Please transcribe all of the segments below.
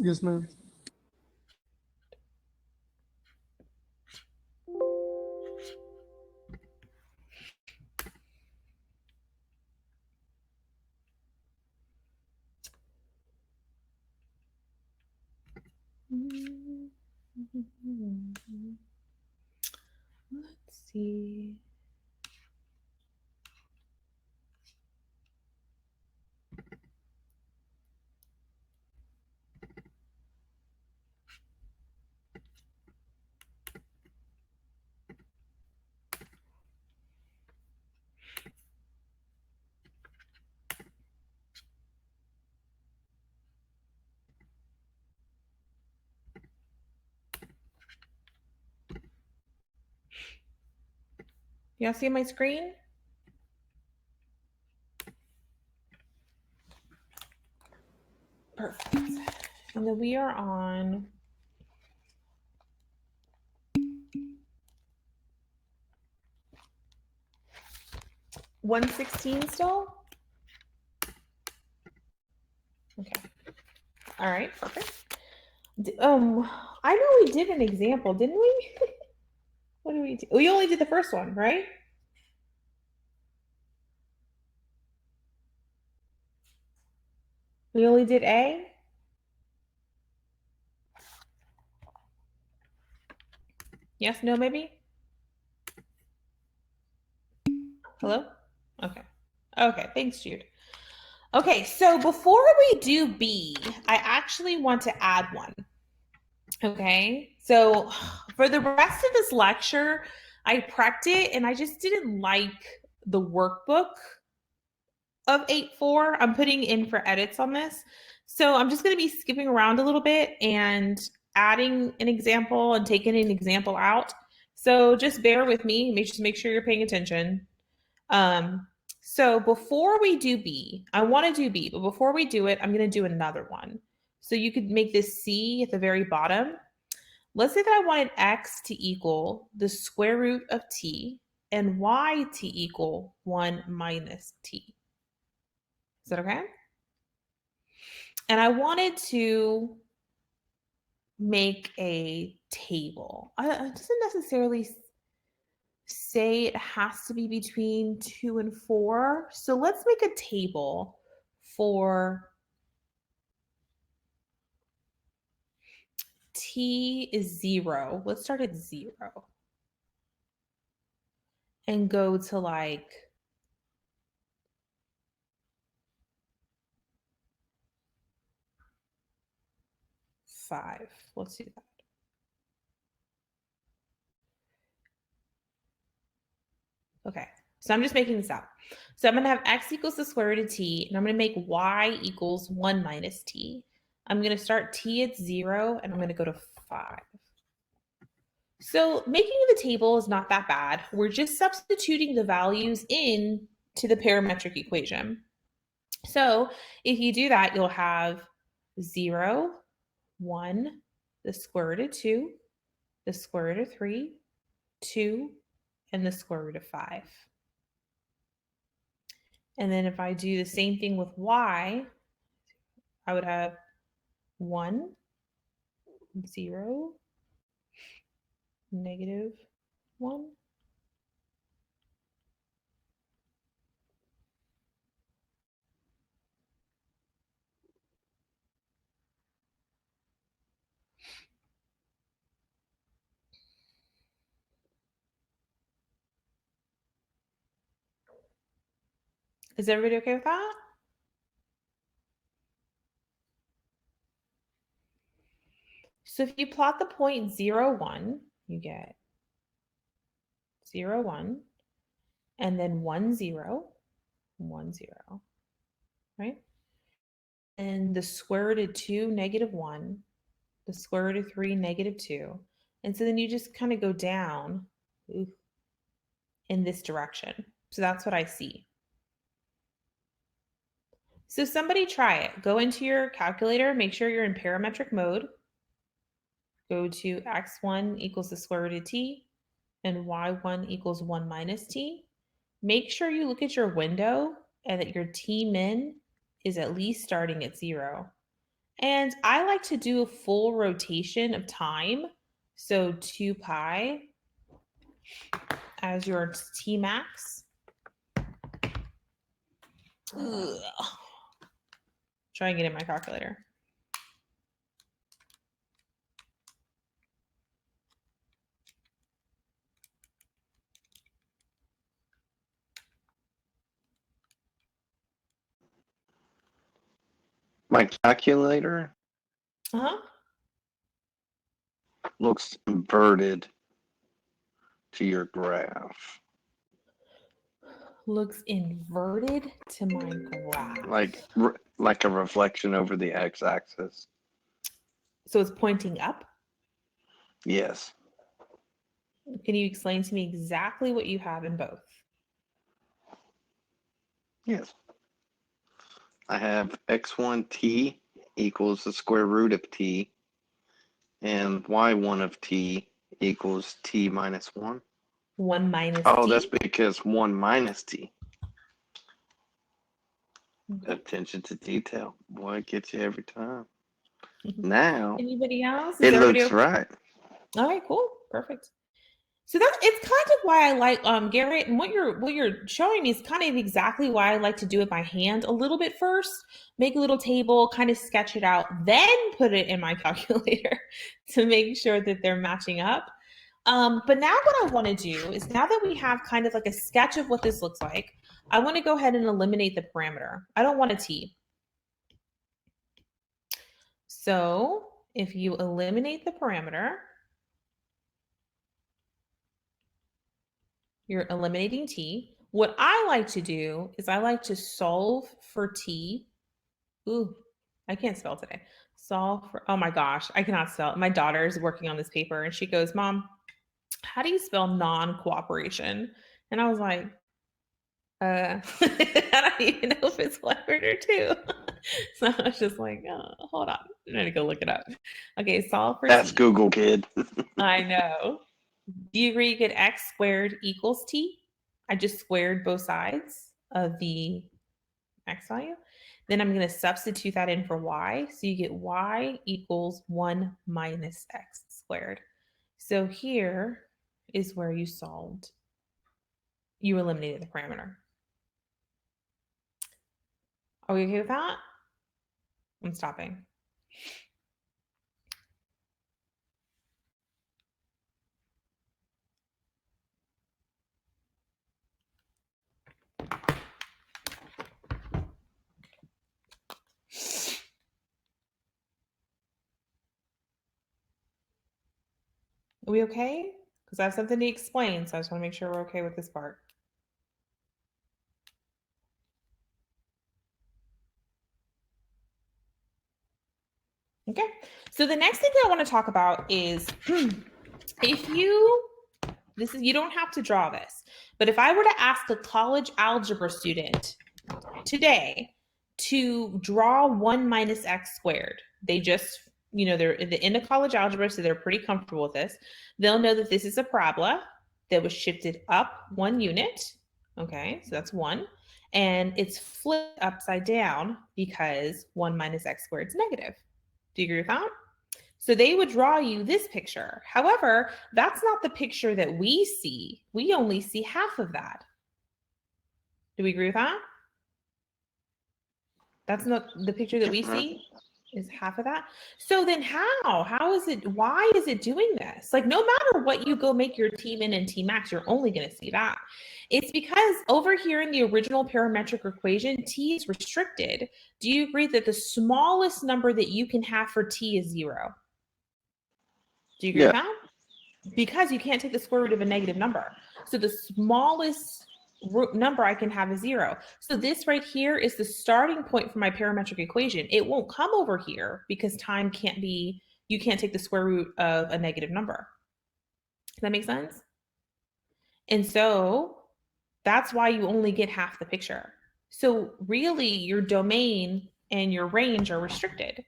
Yes, ma'am. Let's see. Y'all see my screen? Perfect. And then we are on 116 still? Okay. All right, perfect. I know we did an example, didn't we? What did we do? We only did the first one, right? We only did A? Yes, no, maybe? Hello? Okay. Okay, thanks, Jude. Okay, so before we do B, I actually want to add one. Okay, so for the rest of this lecture, I prepped it and I just didn't like the workbook of 8.4. I'm putting in for edits on this. So I'm just going to be skipping around a little bit and adding an example and taking an example out. So just bear with me. Make sure you're paying attention. So before we do B, I want to do B, but before we do it, I'm going to do another one. So you could make this C at the very bottom. Let's say that I wanted X to equal the square root of T and Y to equal 1 minus T. Is that okay? And I wanted to make a table. It doesn't necessarily say it has to be between 2 and 4. So let's make a table for T is 0. Let's start at 0 and go to like 5. Let's do that. Okay, so I'm just making this out. So I'm going to have X equals the square root of T, and I'm going to make Y equals 1 minus T. I'm going to start T at 0, and I'm going to go to 5. So making the table is not that bad. We're just substituting the values in to the parametric equation. So if you do that, you'll have 0, 1, the square root of 2, the square root of 3, 2, and the square root of 5. And then if I do the same thing with y, I would have 1, 0, negative 1. Is everybody okay with that? So if you plot the point 0, 1, you get 0, 1, and then 1, 0, 1, 0, right? And the square root of 2, negative 1, the square root of 3, negative 2. And so then you just kind of go down in this direction. So that's what I see. So somebody try it. Go into your calculator, make sure you're in parametric mode. Go to x1 equals the square root of t and y1 equals 1 minus t. Make sure you look at your window and that your t min is at least starting at 0. And I like to do a full rotation of time. So 2 pi as your t max. Ugh. Try and get in my calculator. My calculator Uh-huh. looks inverted to your graph. Looks inverted to my graph. Like a reflection over the x-axis. So it's pointing up? Yes. Can you explain to me exactly what you have in both? Yes. I have x1t equals the square root of t, and y1 of t equals t minus 1. 1 minus Oh, t? that's because 1 minus t. Okay. Attention to detail. Boy, it gets you every time. Now, Anybody else? Is it everybody looks okay? right. All right, cool. Perfect. So that it's kind of why I like Garrett, and what you're showing me is kind of exactly why I like to do it by hand a little bit first, make a little table, kind of sketch it out, then put it in my calculator to make sure that they're matching up. But now what I want to do is, now that we have kind of like a sketch of what this looks like, I want to go ahead and eliminate the parameter. I don't want a t. So if you eliminate the parameter, you're eliminating t. What I like to do is I like to solve for t. Ooh, I can't spell today. Solve for, oh my gosh, I cannot spell. My daughter is working on this paper and she goes, Mom, how do you spell non-cooperation? And I was like, I don't even know if it's one word or two. So I was just like, oh, hold on. I'm going to go look it up. Okay, solve for That's t. Google, kid. I know. Do you agree you get x squared equals t? I just squared both sides of the x value. Then I'm going to substitute that in for y. So you get y equals 1 minus x squared. So here is where you solved. You eliminated the parameter. Are we okay with that? I'm stopping. Are we okay? Because I have something to explain, so I just want to make sure we're okay with this part. Okay, so the next thing that I want to talk about is if you, this is, you don't have to draw this, but if I were to ask a college algebra student today to draw 1 minus x squared, they just, they're in college algebra, so they're pretty comfortable with this. They'll know that this is a parabola that was shifted up 1 unit. Okay, so that's 1. And it's flipped upside down because 1 minus x squared is negative. Do you agree with that? So they would draw you this picture. However, that's not the picture that we see. We only see half of that. Do we agree with that? That's not the picture that we see, is half of that. So then how is it, why is it doing this? Like, no matter what you go make your T min and T max, you're only going to see that. It's because over here in the original parametric equation, T is restricted. Do you agree that the smallest number that you can have for T is 0? Do you agree with that? Because you can't take the square root of a negative number. So the smallest number I can have is 0. So this right here is the starting point for my parametric equation. It won't come over here because time can't be, you can't take the square root of a negative number. Does that make sense? And so that's why you only get half the picture. So really your domain and your range are restricted.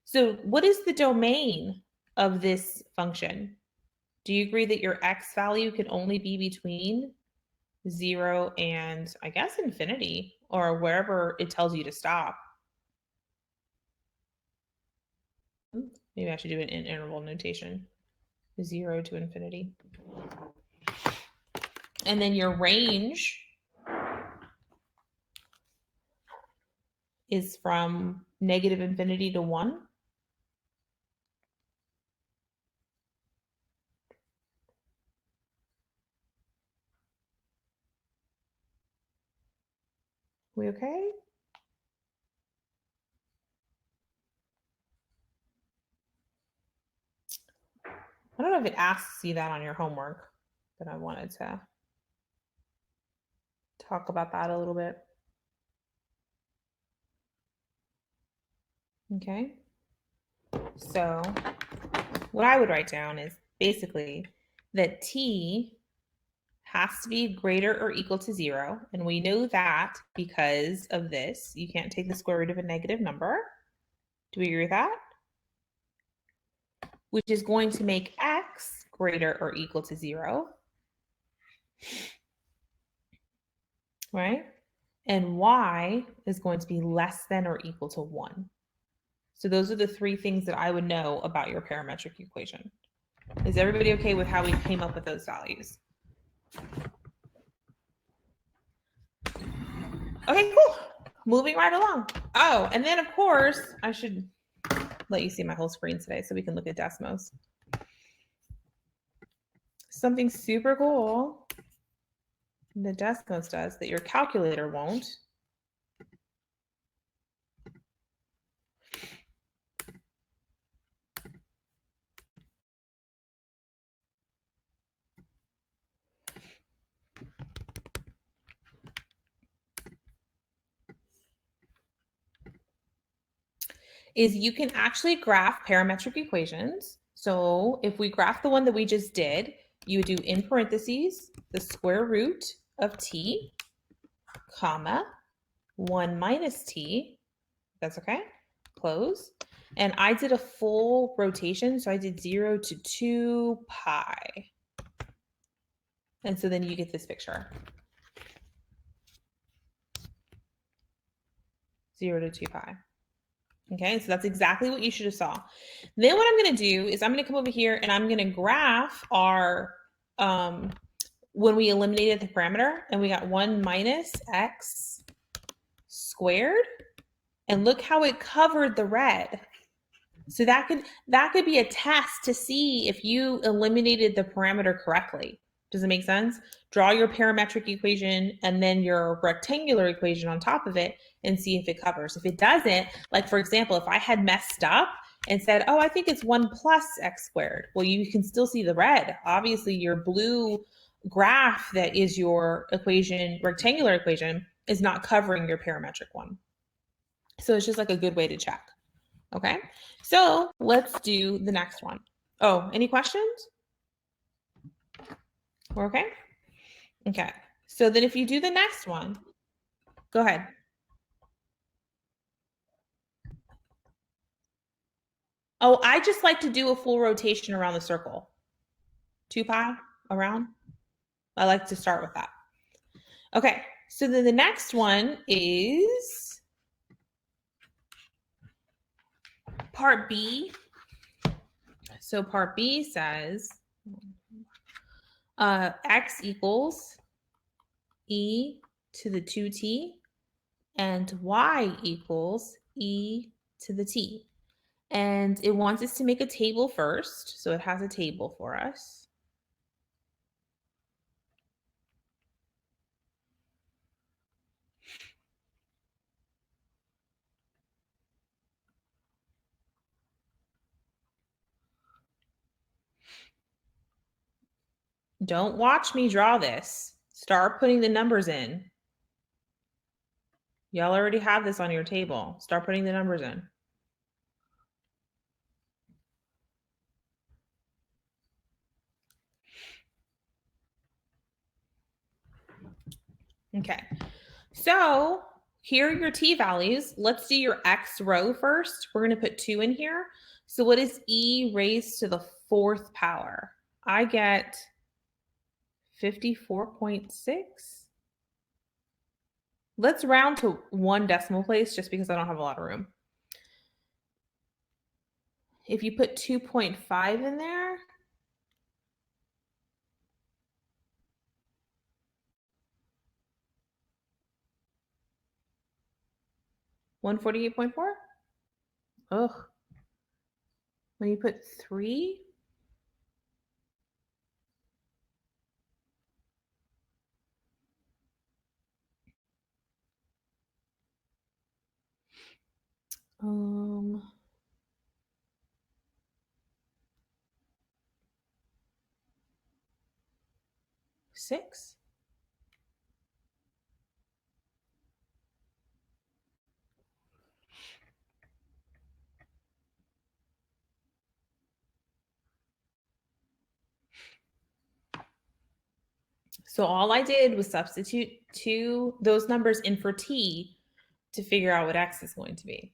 So what is the domain of this function? Do you agree that your x value can only be between 0 and, I guess, infinity, or wherever it tells you to stop? Maybe I should do it in interval notation. 0 to infinity. And then your range is from negative infinity to 1. We okay? I don't know if it asks you that on your homework, but I wanted to talk about that a little bit. Okay. So what I would write down is basically that t has to be greater or equal to 0. And we know that because of this. You can't take the square root of a negative number. Do we agree with that? Which is going to make x greater or equal to 0. Right? And y is going to be less than or equal to 1. So those are the 3 things that I would know about your parametric equation. Is everybody okay with how we came up with those values? Okay, cool. Moving right along. Oh, and then of course, I should let you see my whole screen today so we can look at Desmos. Something super cool that Desmos does that your calculator won't is you can actually graph parametric equations. So if we graph the one that we just did, you do in parentheses the square root of t, comma, 1 minus t. That's okay. Close. And I did a full rotation. So I did 0 to 2 pi. And so then you get this picture. 0 to 2 pi. Okay, so that's exactly what you should have saw. Then what I'm going to do is I'm going to come over here and I'm going to graph our, when we eliminated the parameter and we got 1 minus x squared. And look how it covered the red. So that could be a test to see if you eliminated the parameter correctly. Does it make sense? Draw your parametric equation and then your rectangular equation on top of it and see if it covers. If it doesn't, like for example, if I had messed up and said, oh, I think it's 1 plus x squared. Well, you can still see the red. Obviously, your blue graph that is your equation, rectangular equation, is not covering your parametric one. So it's just like a good way to check. Okay, so let's do the next one. Oh, any questions? We're okay? Okay, so then if you do the next one, go ahead. Oh, I just like to do a full rotation around the circle. 2 pi around. I like to start with that. Okay, so then the next one is part B. So part B says x equals e to the 2t and y equals e to the t. And it wants us to make a table first. So it has a table for us. Don't watch me draw this. Start putting the numbers in. Y'all already have this on your table. Start putting the numbers in. Okay, so here are your t values. Let's do your x row first. We're going to put 2 in here. So what is e raised to the 4th power? I get 54.6. Let's round to 1 decimal place just because I don't have a lot of room. if you put 2.5 in there, $148.4. Ugh. When you put 3, um, 6. So all I did was substitute those numbers in for t to figure out what x is going to be.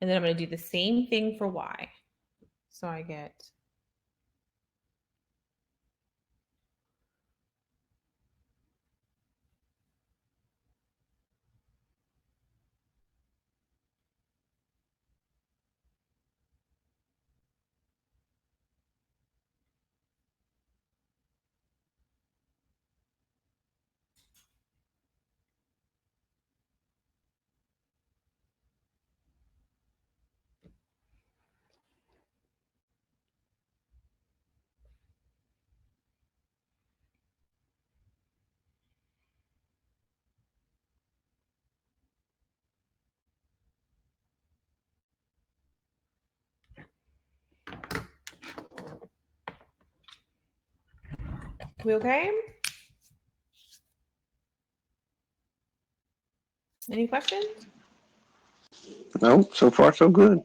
And then I'm going to do the same thing for y. So I get we okay? Any questions? No, so far so good.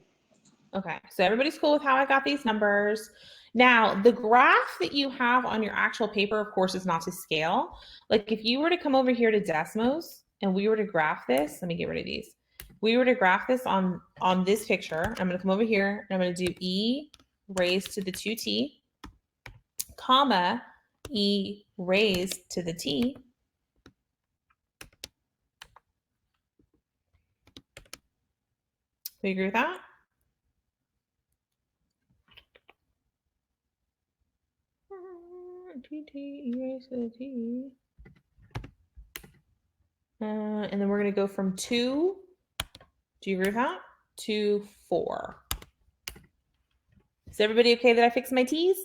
Okay, so everybody's cool with how I got these numbers. Now, the graph that you have on your actual paper, of course, is not to scale. Like if you were to come over here to Desmos and we were to graph this, let me get rid of these. We were to graph this on this picture. I'm going to come over here and I'm going to do e raised to the 2t, comma, e raised to the t. Do you agree with that? T raised to the t. And then we're going to go from 2, do you agree with that? To 4. Is everybody okay that I fixed my t's?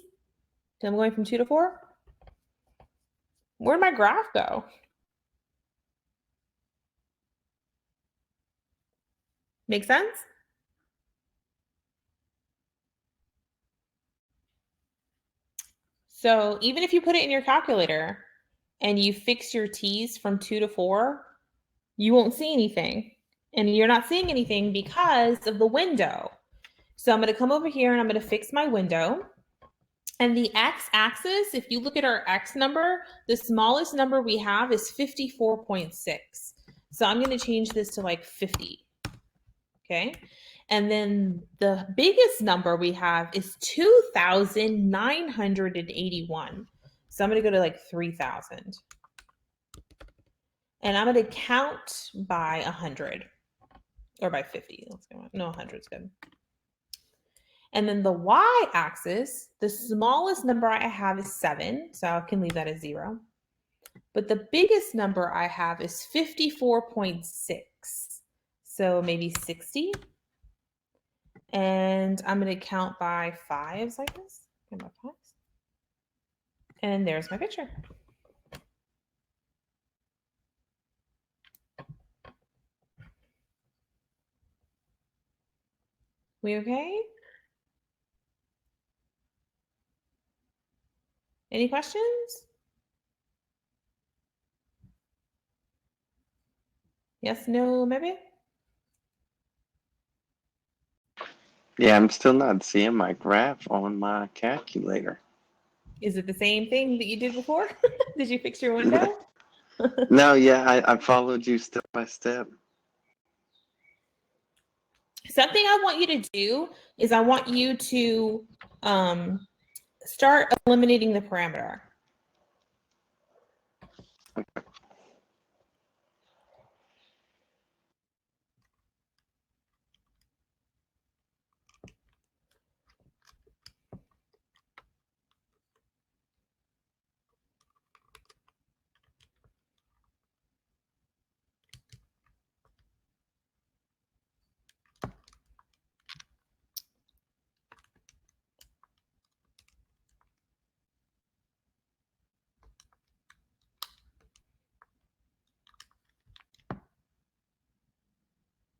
So I'm going from 2 to 4? Where'd my graph go? Make sense? So even if you put it in your calculator and you fix your t's from 2 to 4, you won't see anything. And you're not seeing anything because of the window. So I'm going to come over here and I'm going to fix my window. And the x-axis, if you look at our x number, the smallest number we have is 54.6. So I'm going to change this to like 50. Okay. And then the biggest number we have is 2,981. So I'm going to go to like 3,000. And I'm going to count by 100 or by 50. Let's go. No, 100 is good. And then the y-axis, the smallest number I have is 7. So I can leave that as 0. But the biggest number I have is 54.6. So maybe 60. And I'm going to count by 5s, I guess. Count by 5s. And there's my picture. We okay? Any questions? Yes, no, maybe? Yeah, I'm still not seeing my graph on my calculator. Is it the same thing that you did before? Did you fix your window? No, yeah, I followed you step by step. Something I want you to do is I want you to start eliminating the parameter. Okay.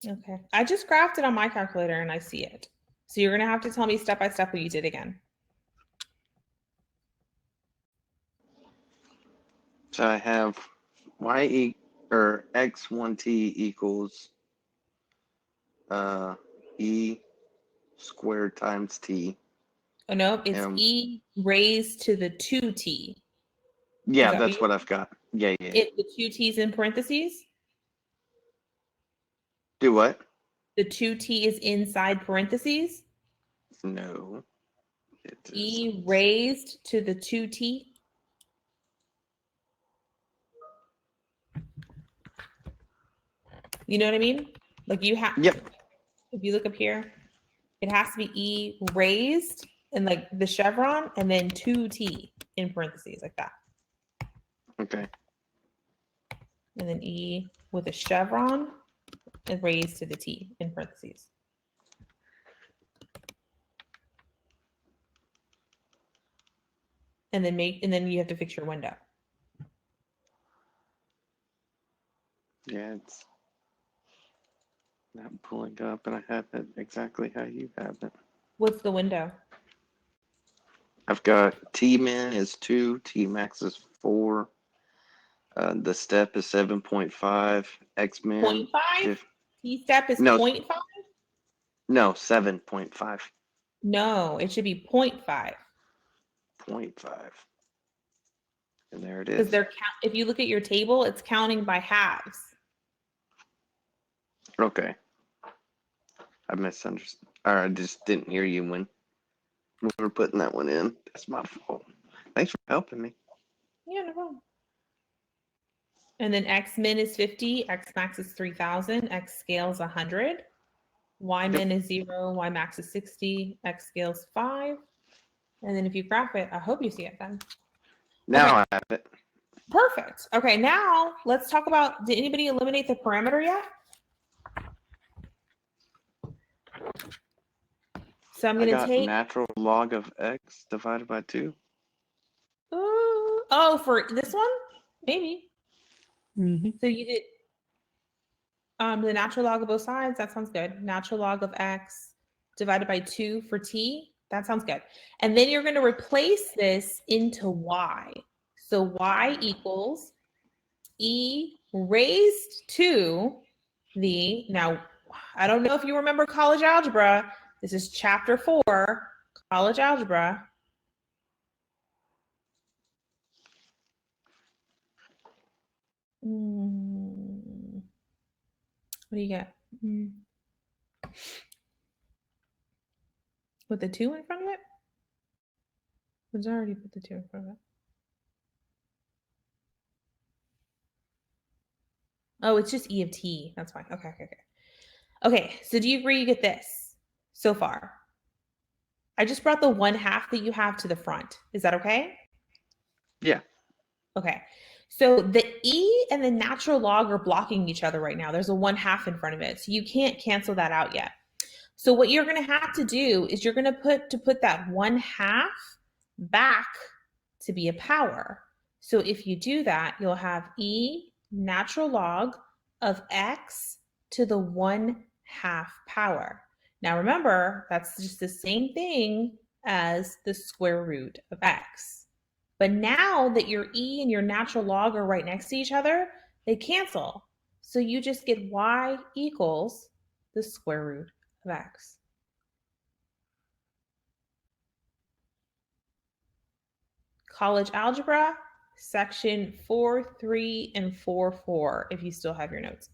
Okay. I just graphed it on my calculator and I see it. So you're going to have to tell me step by step what you did again. So I have x1t equals e squared times t. Oh, no, it's Um, e raised to the 2t. Yeah, that that's what I've got. Yeah. It, the 2t's in parentheses? Do what? The 2t is inside parentheses? No. It is. E raised to the 2t? You know what I mean? Like you have, Yep. if you look up here, it has to be E raised and like the chevron and then 2t in parentheses like that. Okay. And then E with a chevron and raised to the t in parentheses. And then you have to fix your window. Yeah, it's not pulling up, and I have it exactly how you have it. What's the window? I've got T min is 2, T max is 4. The step is 7.5. X min 0.5? T step is no 0.5? no 7.5. No, it should be 0.5. 0.5. And there it Because is. they're if you look at your table, it's counting by halves. Okay. I misunderstood. Or I just didn't hear you when we were putting that one in. That's my fault. Thanks for helping me. Yeah, no problem. And then X min is 50, X max is 3,000, X scales 100, Y min is 0, Y max is 60, X scales 5. And then if you graph it, I hope you see it then. Now Okay. I have it. Perfect. Okay, now let's talk about, did anybody eliminate the parameter yet? So I'm I going to got take, natural log of x divided by 2. oh, for this one? Maybe. So you did the natural log of both sides. That sounds good. Natural log of x divided by 2 for t. That sounds good. And then you're going to replace this into y. So y equals e raised to the, now, I don't know if you remember college algebra. This is chapter 4, college algebra. What do you get? With the 2 in front of it? Let's already put the 2 in front of it. Oh, it's just E of t. That's fine. Okay. Okay, so do you agree you get this so far? I just brought the 1/2 that you have to the front. Is that okay? Yeah. Okay. So the E and the natural log are blocking each other right now. There's a 1/2 in front of it. So you can't cancel that out yet. So what you're going to have to do is you're going to put that 1/2 back to be a power. So if you do that, you'll have E natural log of x to the 1/2 power. Now remember, that's just the same thing as the square root of x. But now that your E and your natural log are right next to each other, they cancel. So you just get y equals the square root of x. College algebra, section 4.3 and 4.4, if you still have your notes.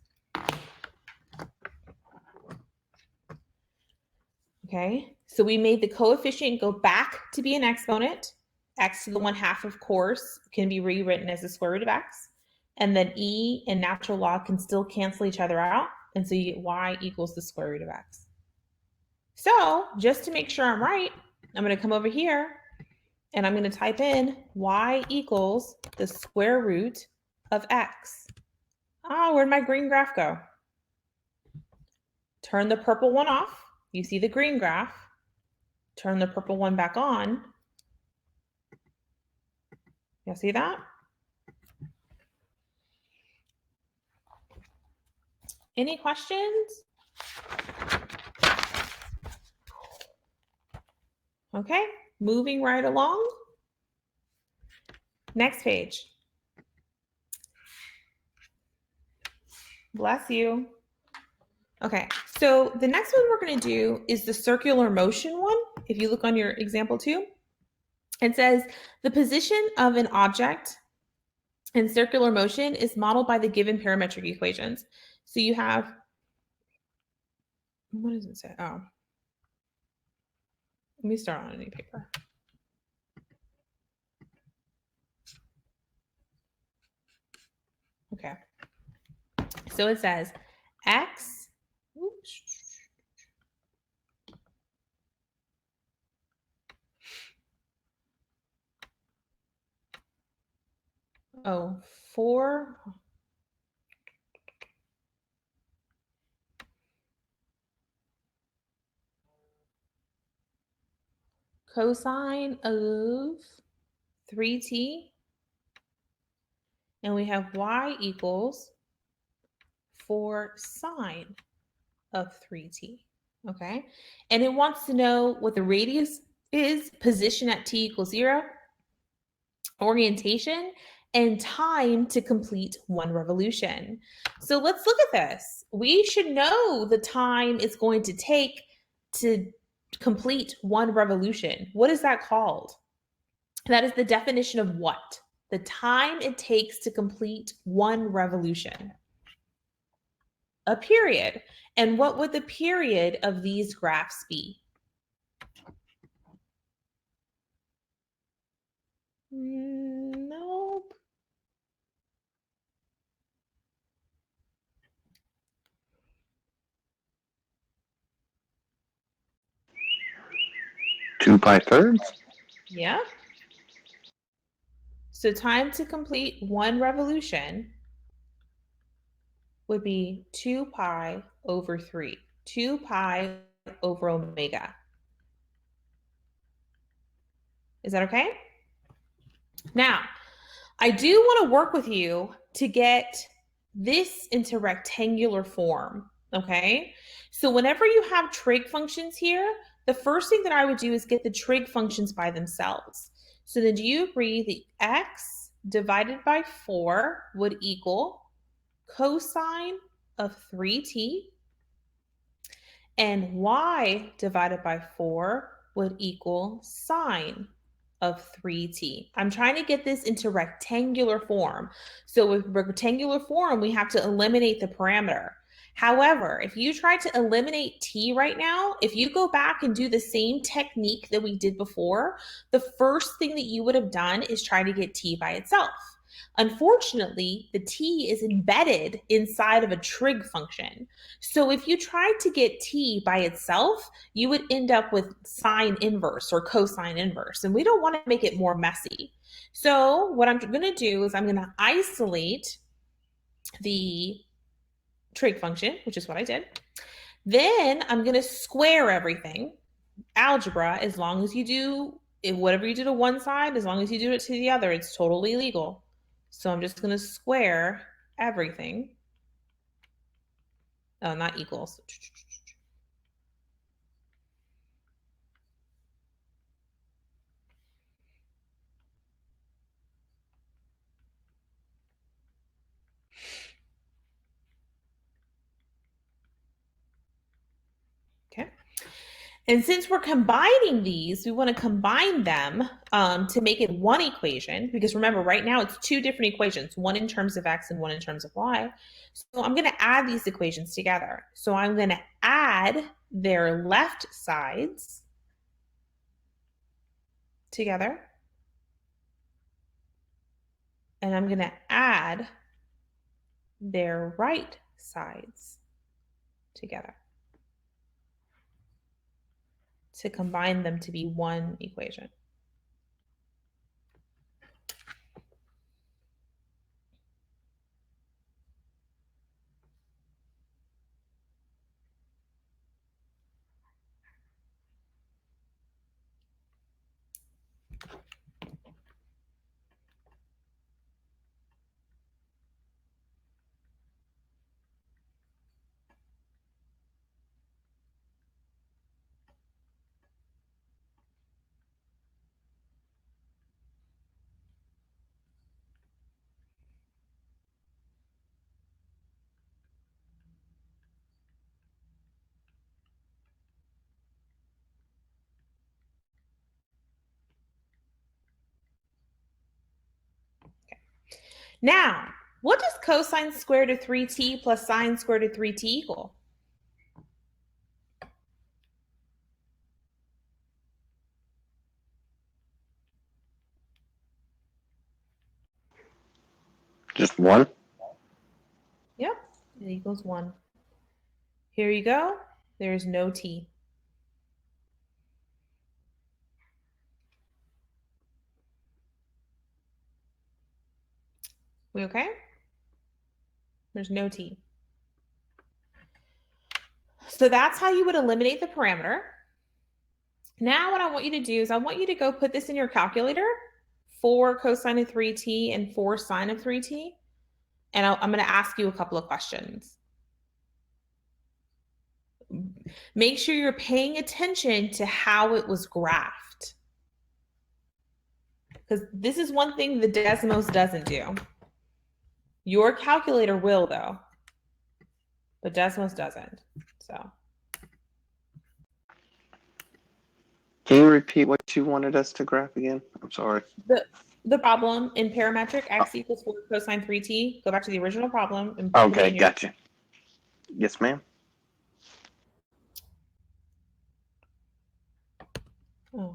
Okay, so we made the coefficient go back to be an exponent. X to the 1/2, of course, can be rewritten as the square root of x. And then E and natural log can still cancel each other out. And so you get y equals the square root of x. So just to make sure I'm right, I'm going to come over here and I'm going to type in y equals the square root of x. Oh, where'd my green graph go? Turn the purple one off. You see the green graph. Turn the purple one back on. You see that? Any questions? Okay, moving right along. Next page. Bless you. Okay, so the next one we're going to do is the circular motion one. If you look on your example 2, it says the position of an object in circular motion is modeled by the given parametric equations. So you have, what does it say? Oh, let me start on a new paper. Okay, so it says x, oops, oh, 4, cosine of 3t, and we have y equals 4 sine of 3t, okay? And it wants to know what the radius is, position at t equals 0, orientation, and time to complete 1 revolution. So let's look at this. We should know the time it's going to take to complete 1 revolution. What is that called? That is the definition of what? The time it takes to complete 1 revolution. A period. And what would the period of these graphs be? Nope. Two pi thirds? Yeah. So time to complete 1 revolution would be 2 pi over 3. 2 pi over omega. Is that okay? Now, I do want to work with you to get this into rectangular form, okay? So whenever you have trig functions here, the first thing that I would do is get the trig functions by themselves. So then do you agree that x divided by 4 would equal cosine of 3t, and y divided by 4 would equal sine of 3t. I'm trying to get this into rectangular form. So with rectangular form, we have to eliminate the parameter. However, if you try to eliminate t right now, if you go back and do the same technique that we did before, the first thing that you would have done is try to get t by itself. Unfortunately, the t is embedded inside of a trig function. So if you tried to get t by itself, you would end up with sine inverse or cosine inverse, and we don't want to make it more messy. So what I'm going to do is I'm going to isolate the trig function, which is what I did. Then I'm going to square everything. Algebra, as long as you do whatever you do to one side, as long as you do it to the other, it's totally legal. So I'm just going to square everything. Oh, not equals. Okay. And since we're combining these, we want to combine them to make it one equation, because remember, right now it's 2 different equations, one in terms of x and one in terms of y. So I'm going to add these equations together. So I'm going to add their left sides together. And I'm going to add their right sides together to combine them to be one equation. Now, what does cosine squared of 3t plus sine squared of 3t equal? Just 1? Yep, it equals 1. Here you go. There's no t. We okay? There's no t. So that's how you would eliminate the parameter. Now what I want you to do is I want you to go put this in your calculator for cosine of 3t and for sine of 3t. And I'm going to ask you a couple of questions. Make sure you're paying attention to how it was graphed. Because this is one thing the Desmos doesn't do. Your calculator will, though. But Desmos doesn't. So. Can you repeat what you wanted us to graph again? I'm sorry. The problem in parametric, x equals 4 cosine 3t. Go back to the original problem. And Okay, gotcha. Yes, ma'am. Oh.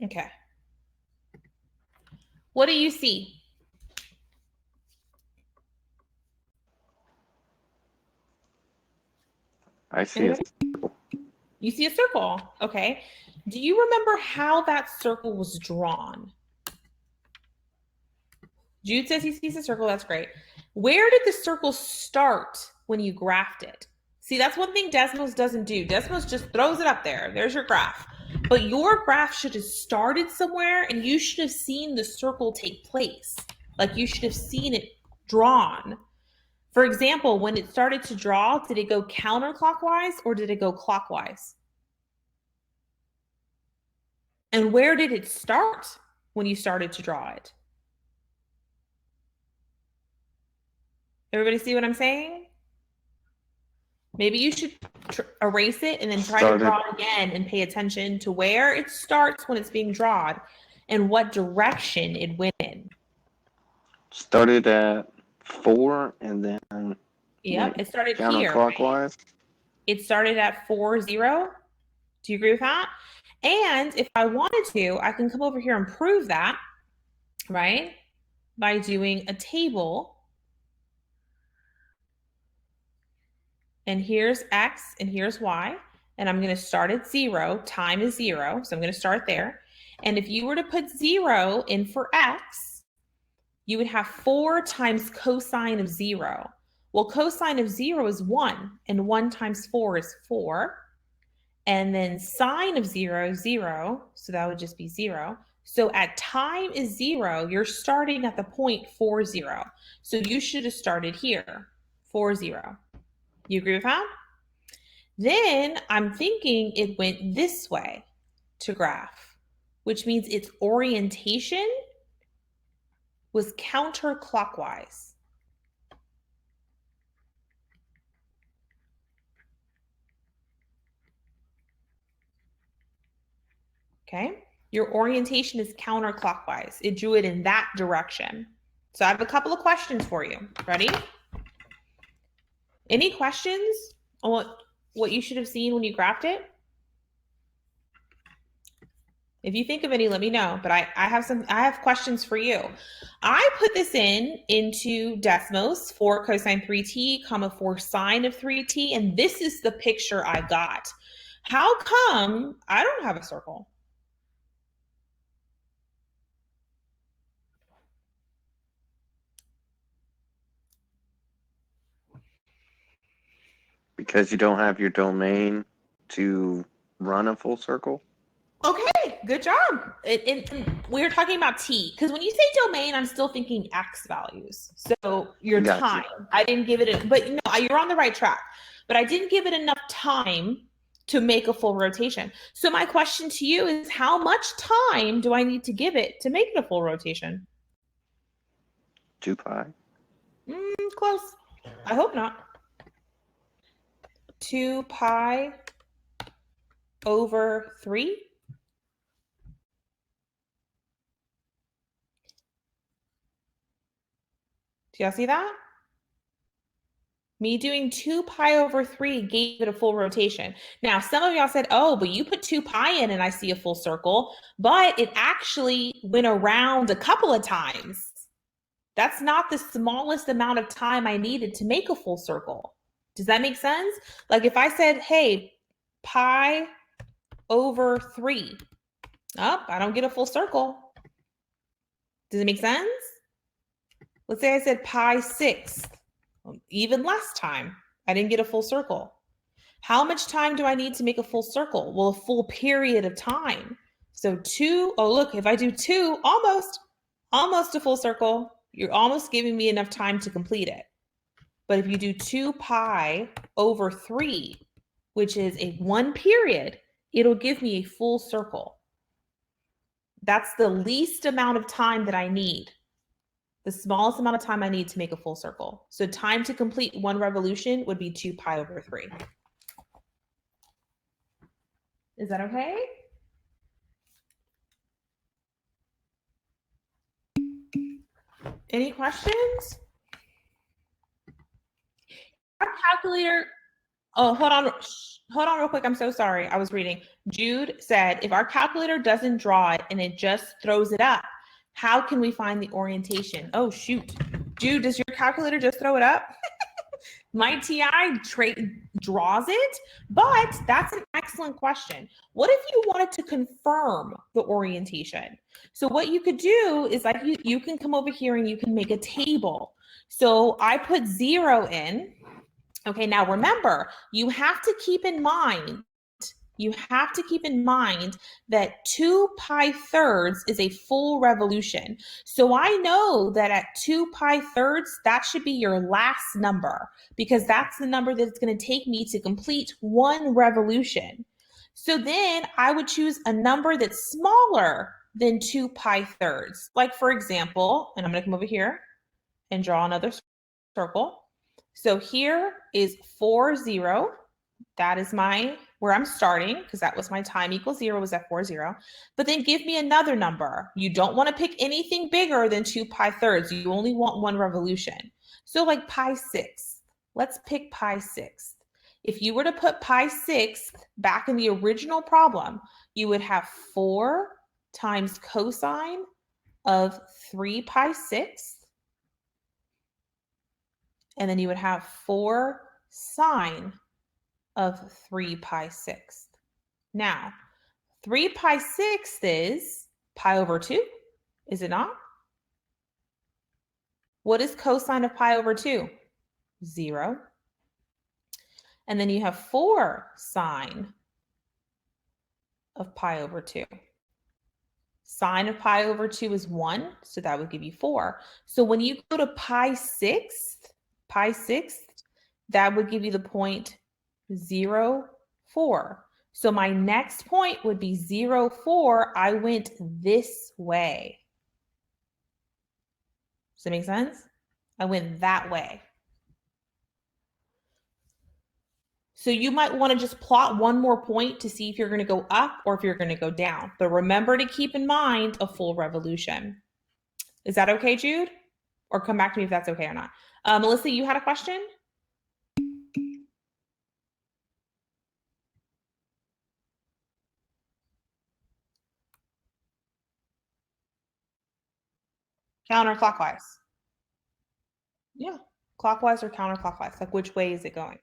Okay. What do you see? I see it. You see a circle. Okay. Do you remember how that circle was drawn? Jude says he sees a circle. That's great. Where did the circle start when you graphed it? See, that's one thing Desmos doesn't do. Desmos just throws it up there. There's your graph. But your graph should have started somewhere and you should have seen the circle take place. Like you should have seen it drawn. For example, when it started to draw, did it go counterclockwise or did it go clockwise? And where did it start when you started to draw it? Everybody see what I'm saying? Maybe you should erase it and then try to draw it again and pay attention to where it starts when it's being drawn and what direction it went in. Started at 4 and then Yep, it started here. Counterclockwise. Right? It started at 4, 0. Do you agree with that? And if I wanted to, I can come over here and prove that, right? By doing a table. And here's X and here's Y. And I'm going to start at 0. Time is 0. So I'm going to start there. And if you were to put 0 in for X, you would have 4 times cosine of 0. Well, cosine of 0 is 1. And 1 times 4 is 4. And then sine of 0 is 0. So that would just be 0. So at time is 0, you're starting at the point 4, 0. So you should have started here, 4, 0. You agree with that? Then I'm thinking it went this way to graph, which means its orientation was counterclockwise. Okay? Your orientation is counterclockwise. It drew it in that direction. So I have a couple of questions for you. Ready? Any questions on what you should have seen when you graphed it? If you think of any, let me know. But I have questions for you. I put this into Desmos for cosine 3t, comma 4 sine of 3t, and this is the picture I got. How come I don't have a circle? Because you don't have your domain to run a full circle? Okay, good job. We're talking about t, because when you say domain, I'm still thinking x values. So your time. I didn't give it, but no, you're on the right track. But I didn't give it enough time to make a full rotation. So my question to you is, how much time do I need to give it to make it a full rotation? 2 pi. Close. I hope not. 2 pi over 3. Do y'all see that? Me doing 2 pi over 3 gave it a full rotation. Now, some of y'all said, oh, but you put 2 pi in and I see a full circle, but it actually went around a couple of times. That's not the smallest amount of time I needed to make a full circle. Does that make sense? Like if I said, hey, pi over 3, I don't get a full circle. Does it make sense? Let's say I said pi 6. Even less time. I didn't get a full circle. How much time do I need to make a full circle? Well, a full period of time. So 2, oh look, if I do 2, almost a full circle, you're almost giving me enough time to complete it. But if you do 2 pi over 3, which is a 1 period, it'll give me a full circle. That's the least amount of time that I need. The smallest amount of time I need to make a full circle. So time to complete 1 revolution would be 2 pi over 3. Is that okay? Any questions? Our calculator, hold on real quick. I'm so sorry. I was reading. Jude said, if our calculator doesn't draw it and it just throws it up, how can we find the orientation? Oh, shoot. Jude, does your calculator just throw it up? My TI draws it, but that's an excellent question. What if you wanted to confirm the orientation? So what you could do is like you can come over here and you can make a table. So I put 0 in. Okay, now remember, you have to keep in mind that 2 pi thirds is a full revolution. So I know that at 2 pi thirds, that should be your last number because that's the number that it's going to take me to complete 1 revolution. So then I would choose a number that's smaller than 2 pi thirds. Like for example, and I'm going to come over here and draw another circle. So here is 4, 0. That is where I'm starting because that was my time equals 0 was at 4, 0. But then give me another number. You don't want to pick anything bigger than 2 pi thirds. You only want 1 revolution. So like pi 6. Let's pick pi 6. If you were to put pi 6 back in the original problem, you would have 4 times cosine of 3 pi 6. And then you would have 4 sine of 3 pi 6. Now, 3 pi 6 is pi over 2, is it not? What is cosine of pi over 2? 0. And then you have 4 sine of pi over 2. Sine of pi over 2 is 1, so that would give you 4. So when you go to pi 6, that would give you the point 0, 4. So my next point would be 0, 4. I went this way. Does that make sense? I went that way. So you might want to just plot one more point to see if you're going to go up or if you're going to go down. But remember to keep in mind a full revolution. Is that okay, Jude? Or come back to me if that's okay or not. Melissa, you had a question? Counterclockwise. Yeah. Clockwise or counterclockwise? Like which way is it going?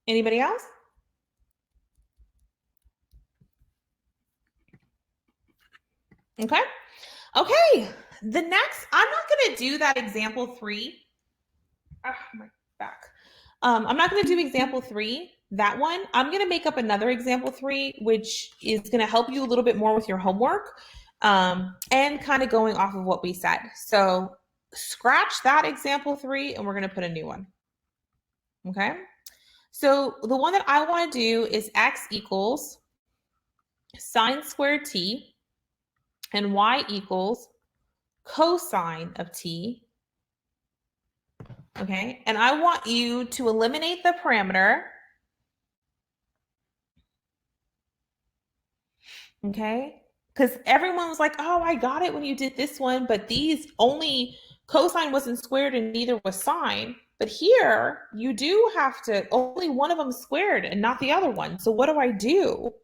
Anybody else? Okay. Okay. The next, I'm not going to do that example 3. Oh, my back. I'm not going to do example 3, that one. I'm going to make up another example 3, which is going to help you a little bit more with your homework and kind of going off of what we said. So scratch that example 3 and we're going to put a new one. Okay. So the one that I want to do is x equals sine squared t and y equals cosine of t. Okay, and I want you to eliminate the parameter. Okay, because everyone was like, oh, I got it when you did this one, but these only cosine wasn't squared and neither was sine. But here you do have to, only one of them squared and not the other one. So what do I do?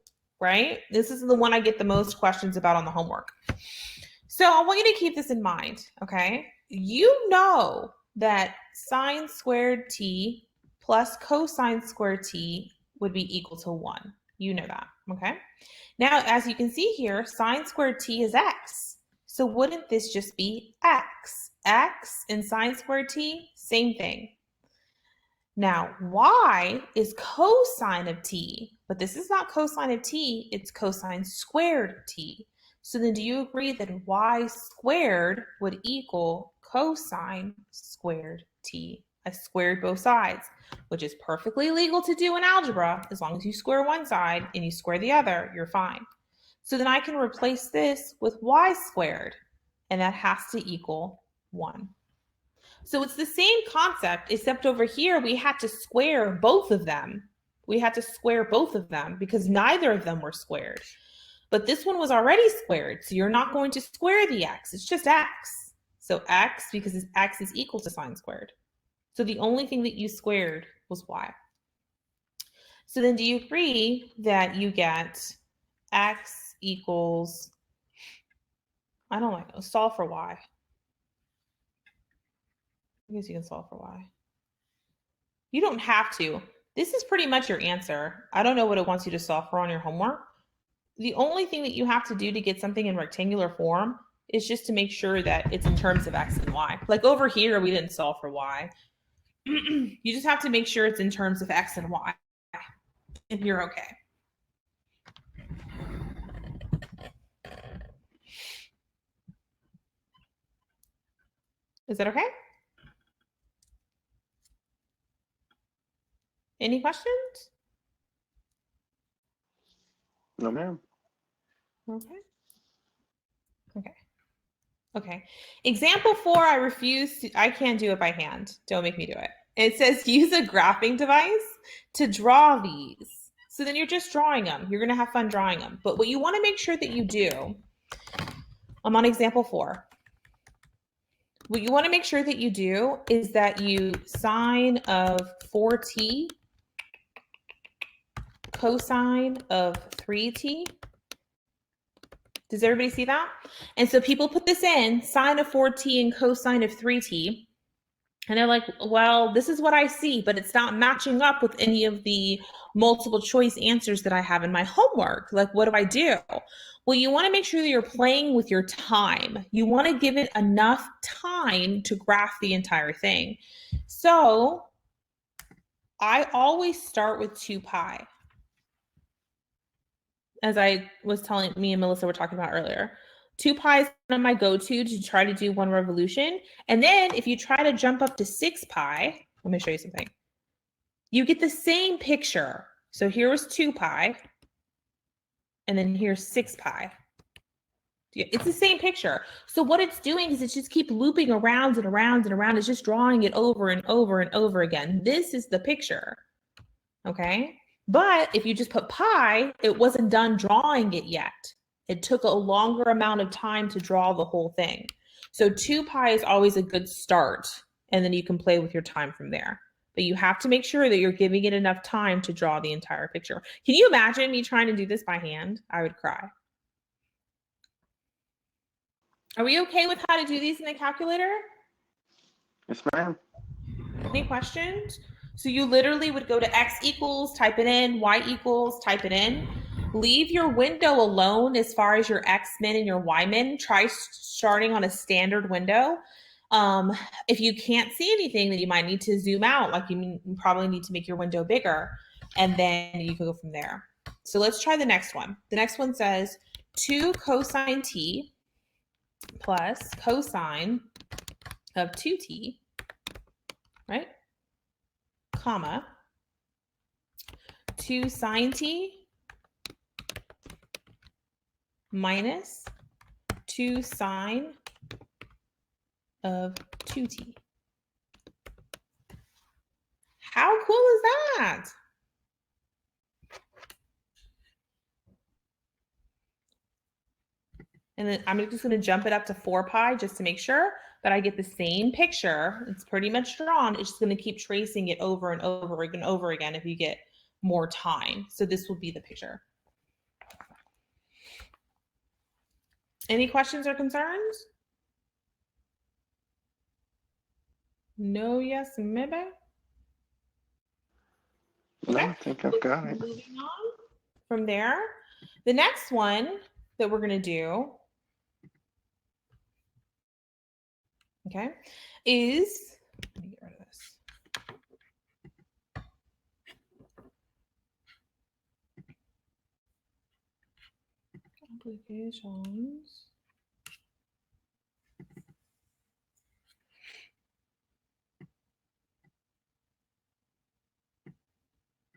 Right? This is the one I get the most questions about on the homework. So I want you to keep this in mind. Okay, you know that sine squared t plus cosine squared t would be equal to 1. You know that, okay? Now, as you can see here, sine squared t is x. So wouldn't this just be x? X and sine squared t, same thing. Now, y is cosine of t, but this is not cosine of t, it's cosine squared t. So then do you agree that y squared would equal cosine squared t? I squared both sides, which is perfectly legal to do in algebra. As long as you square one side and you square the other, you're fine. So then I can replace this with y squared, and that has to equal 1. So it's the same concept, except over here we had to square both of them. We had to square both of them because neither of them were squared. But this one was already squared, so you're not going to square the x. It's just x. So x, because x is equal to sine squared. So the only thing that you squared was y. So then do you agree that you get x equals, I don't know, solve for y. I guess you can solve for y. You don't have to. This is pretty much your answer. I don't know what it wants you to solve for on your homework. The only thing that you have to do to get something in rectangular form is just to make sure that it's in terms of x and y. Like over here, we didn't solve for y. You just have to make sure it's in terms of x and y, and you're okay. Is that okay? Any questions? No, ma'am. Okay. Okay. Okay. Example 4, I refuse to, I can't do it by hand. Don't make me do it. It says use a graphing device to draw these. So then you're just drawing them. You're going to have fun drawing them. But what you want to make sure that you do, I'm on example 4. What you want to make sure that you do is that you sine of 4t, cosine of 3t. Does everybody see that? And so people put this in, sine of 4t and cosine of 3t. And they're like, well, this is what I see, but it's not matching up with any of the multiple choice answers that I have in my homework. Like, what do I do? Well, you want to make sure that you're playing with your time. You want to give it enough time to graph the entire thing. So I always start with 2 pi. As I was telling, me and Melissa were talking about earlier. 2 pi is one of my go-to to try to do one revolution. And then if you try to jump up to 6 pi, let me show you something. You get the same picture. So here's 2 pi, and then here's 6 pi. It's the same picture. So what it's doing is it's just keep looping around and around and around. It's just drawing it over and over and over again. This is the picture, okay? But if you just put pi, it wasn't done drawing it yet. It took a longer amount of time to draw the whole thing. So 2 pi is always a good start, and then you can play with your time from there. But you have to make sure that you're giving it enough time to draw the entire picture. Can you imagine me trying to do this by hand? I would cry. Are we okay with how to do these in the calculator? Yes, ma'am. Any questions? So you literally would go to x equals, type it in, y equals, type it in. Leave your window alone as far as your x min and y min. Try starting on a standard window. If you can't see anything, then you might need to zoom out. Like you probably need to make your window bigger, and then you can go from there. So let's try the next one. The next one says 2 cosine t plus cosine of 2t, right? Comma, 2 sine t minus 2 sine of 2t. How cool is that? And then I'm just going to jump it up to 4 pi just to make sure that I get the same picture. It's pretty much drawn. It's just going to keep tracing it over and over and over again if you get more time. So this will be the picture. Any questions or concerns? No, yes, maybe? No, Okay. I think I've got it. Moving on from there. The next one that we're going to do, okay, is, let me get rid of this. Complications.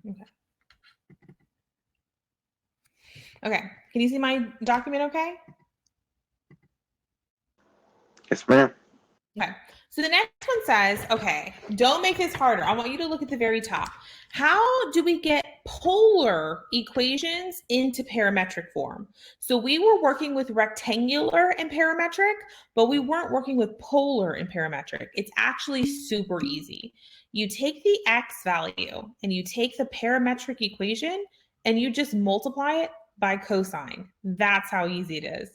Okay. Okay. Can you see my document okay? Yes, ma'am. Okay. So the next one says, okay, don't make this harder. I want you to look at the very top. How do we get polar equations into parametric form? So we were working with rectangular and parametric, but we weren't working with polar and parametric. It's actually super easy. You take the x value and you take the parametric equation and you just multiply it by cosine. That's how easy it is.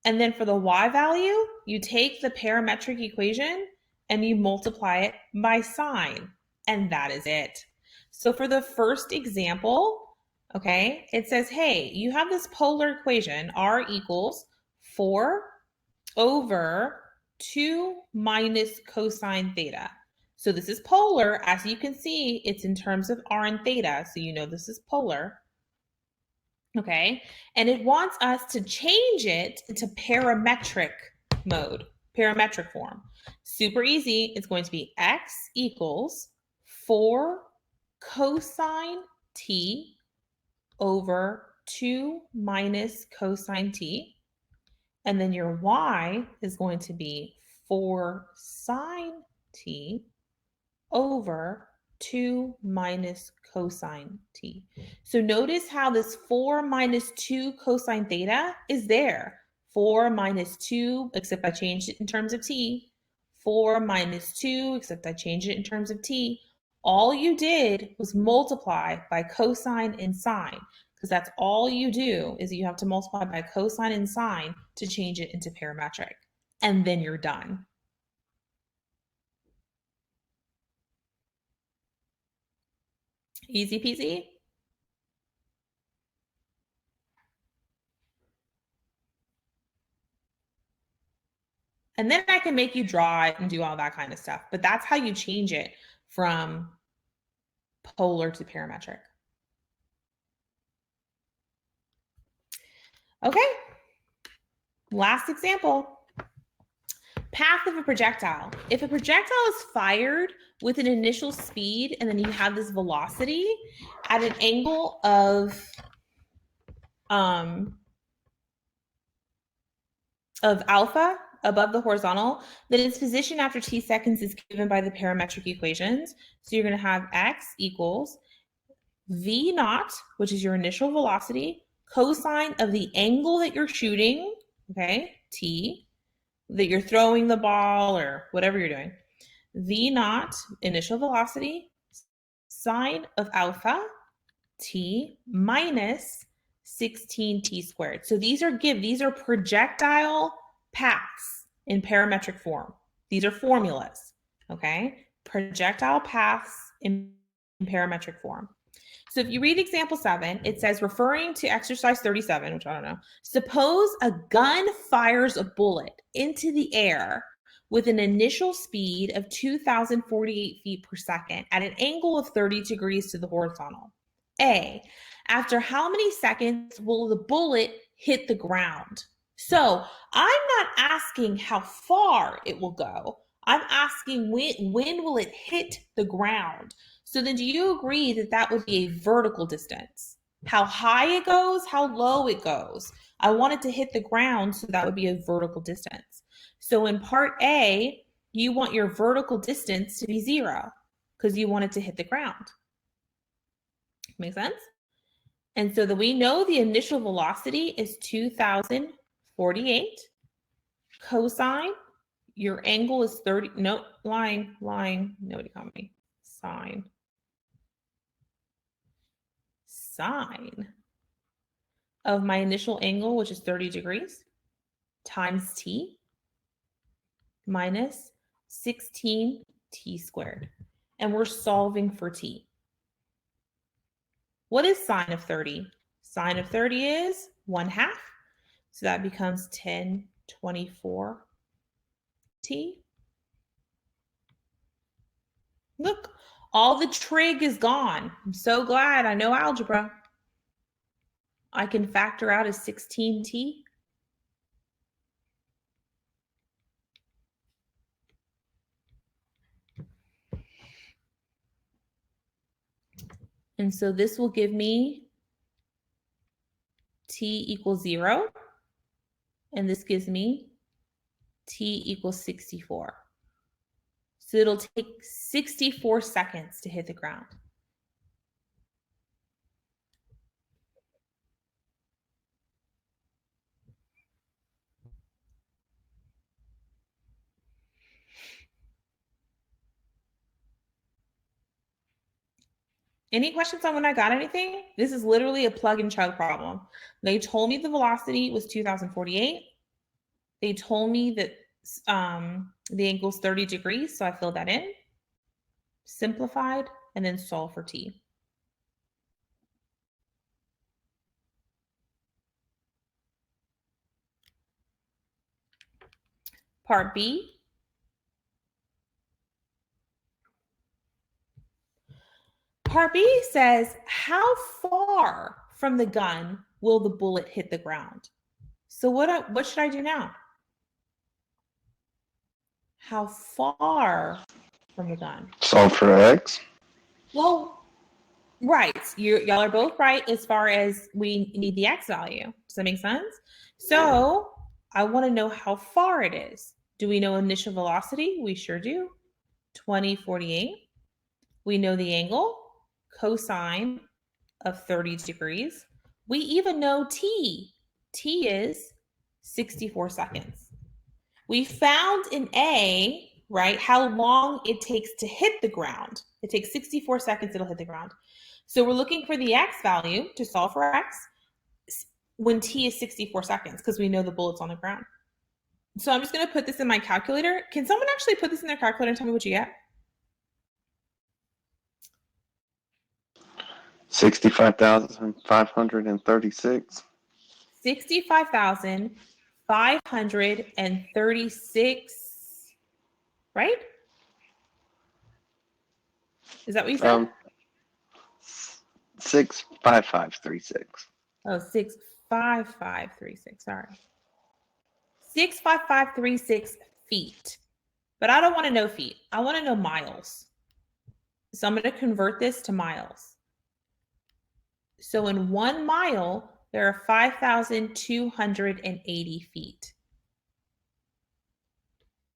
And then for the y value, you take the parametric equation and you multiply it by sine. And that is it. So for the first example, okay, it says, hey, you have this polar equation, r equals 4 over 2 minus cosine theta. So this is polar. As you can see, it's in terms of r and theta. So you know this is polar. Okay, and it wants us to change it into parametric mode, parametric form. Super easy. It's going to be x equals 4 cosine t over 2 minus cosine t. And then your y is going to be 4 sine t over 2 minus cosine t. So notice how this 4 minus 2 cosine theta is there. 4 minus 2, except I changed it in terms of t. 4 minus 2, except I changed it in terms of t. All you did was multiply by cosine and sine, because that's all you do is you have to multiply by cosine and sine to change it into parametric. And then you're done. Easy peasy. And then I can make you draw it and do all that kind of stuff. But that's how you change it from polar to parametric. Okay. Last example. Path of a projectile. If a projectile is fired with an initial speed and then you have this velocity at an angle of alpha above the horizontal, then its position after t seconds is given by the parametric equations. So you're going to have x equals v naught, which is your initial velocity, cosine of the angle that you're shooting, okay, t, that you're throwing the ball or whatever you're doing, v naught, initial velocity, sine of alpha, t, minus 16t squared. So these are projectile paths in parametric form. These are formulas, okay? Projectile paths in parametric form. So if you read example 7, it says, referring to exercise 37, which I don't know, suppose a gun fires a bullet into the air with an initial speed of 2,048 feet per second at an angle of 30 degrees to the horizontal. A, after how many seconds will the bullet hit the ground? So I'm not asking how far it will go. I'm asking when will it hit the ground? So then do you agree that that would be a vertical distance? How high it goes, how low it goes. I want it to hit the ground, so that would be a vertical distance. So in part A, you want your vertical distance to be 0 because you want it to hit the ground. Make sense? And so that we know the initial velocity is 2,048. Cosine, your angle is 30. No, line, nobody call me. Sine of my initial angle, which is 30 degrees, times t minus 16 t squared. And we're solving for t. What is sine of 30? Sine of 30 is 1/2. So that becomes 1024 t. Look, all the trig is gone. I'm so glad I know algebra. I can factor out as 16t. And so this will give me t equals 0. And this gives me t equals 64. So it'll take 64 seconds to hit the ground. Any questions on when I got anything? This is literally a plug and chug problem. They told me the velocity was 2,048. They told me that the angle is 30 degrees, so I filled that in, simplified, and then solve for t. Part B. Part B says, how far from the gun will the bullet hit the ground? So what should I do now? How far from the gun? Solve for x. Well, right. Y'all are both right as far as we need the x value. Does that make sense? So I want to know how far it is. Do we know initial velocity? We sure do. 2048. We know the angle, cosine of 30 degrees. We even know t. T is 64 seconds. We found in A, right, how long it takes to hit the ground. It takes 64 seconds, it'll hit the ground. So we're looking for the x value to solve for x when t is 64 seconds because we know the bullet's on the ground. So I'm just going to put this in my calculator. Can someone actually put this in their calculator and tell me what you get? 65,536. 65,536, right? Is that what you said? 65536. Oh, 65536. Sorry. 65536 feet. But I don't want to know feet. I want to know miles. So I'm going to convert this to miles. So in 1 mile, there are 5,280 feet.